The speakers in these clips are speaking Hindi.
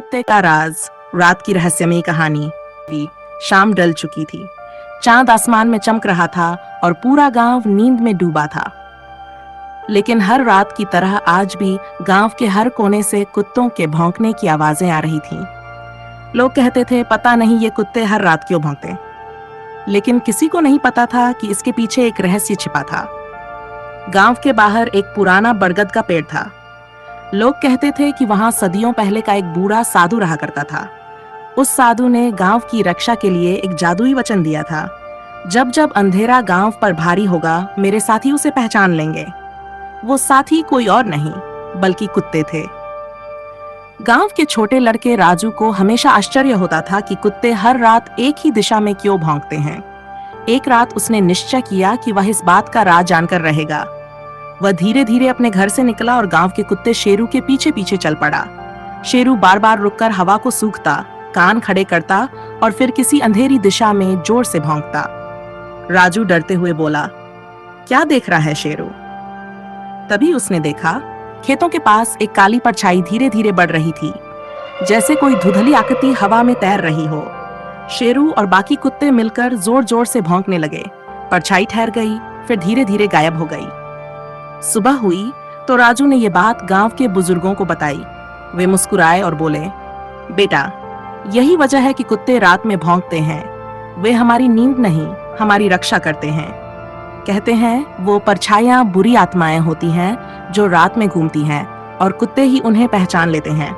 कुत्ते का राज। रात की रहस्यमयी कहानी। शाम ढल चुकी थी। चांद आसमान में चमक रहा था और पूरा गांव नींद में डूबा था। लेकिन हर रात की तरह आज भी गांव के हर कोने से कुत्तों के भौंकने की आवाजें आ रही थीं। लोग कहते थे पता नहीं ये कुत्ते हर रात क्यों भौंकते, लेकिन किसी को नहीं पता था कि इसके पीछे एक रहस्य छिपा था। गांव के बाहर एक पुराना बरगद का पेड़ था। लोग कहते थे कि वहां सदियों पहले का एक बूढ़ा साधु रहा करता था। उस साधु ने गांव की रक्षा के लिए एक जादुई वचन दिया था, जब जब अंधेरा गांव पर भारी होगा मेरे साथी उसे पहचान लेंगे। वो साथी कोई और नहीं बल्कि कुत्ते थे। गांव के छोटे लड़के राजू को हमेशा आश्चर्य होता था कि कुत्ते हर रात एक ही दिशा में क्यों भौंकते हैं। एक रात उसने निश्चय किया कि वह इस बात का राज जानकर रहेगा। वह धीरे धीरे अपने घर से निकला और गांव के कुत्ते शेरू के पीछे पीछे चल पड़ा। शेरू बार बार रुककर हवा को सूंघता, कान खड़े करता और फिर किसी अंधेरी दिशा में जोर से भौंकता। राजू डरते हुए बोला, क्या देख रहा है शेरू? तभी उसने देखा खेतों के पास एक काली परछाई धीरे धीरे बढ़ रही थी, जैसे कोई धुंधली आकृति हवा में तैर रही हो। शेरू और बाकी कुत्ते मिलकर जोर जोर से भौंकने लगे। परछाई ठहर गई, फिर धीरे धीरे गायब हो गई। सुबह हुई तो राजू ने यह बात गांव के बुजुर्गों को बताई। वे मुस्कुराए और बोले, बेटा, यही वजह है कि कुत्ते रात में भौंकते हैं। वे हमारी नींद नहीं, हमारी रक्षा करते हैं। कहते हैं वो परछाइयां बुरी आत्माएं होती हैं जो रात में घूमती हैं और कुत्ते ही उन्हें पहचान लेते हैं।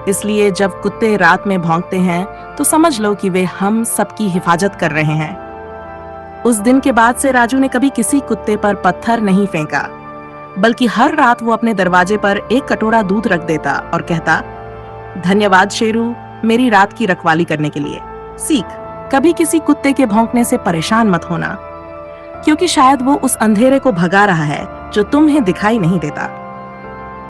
इसलिए जब कुत्ते रात में भौंकते हैं तो समझ लो कि वे हम सबकी हिफाजत कर रहे हैं। उस दिन के बाद से राजू ने कभी किसी कुत्ते पर पत्थर नहीं फेंका, बल्कि हर रात वो अपने दरवाजे पर एक कटोरा दूध रख देता और कहता, धन्यवाद शेरू, मेरी रात की रखवाली करने के लिए। सीख, कभी किसी कुत्ते के भौंकने से परेशान मत होना, क्योंकि शायद वो उस अंधेरे को भगा रहा है जो तुम्हें दिखाई नहीं देता।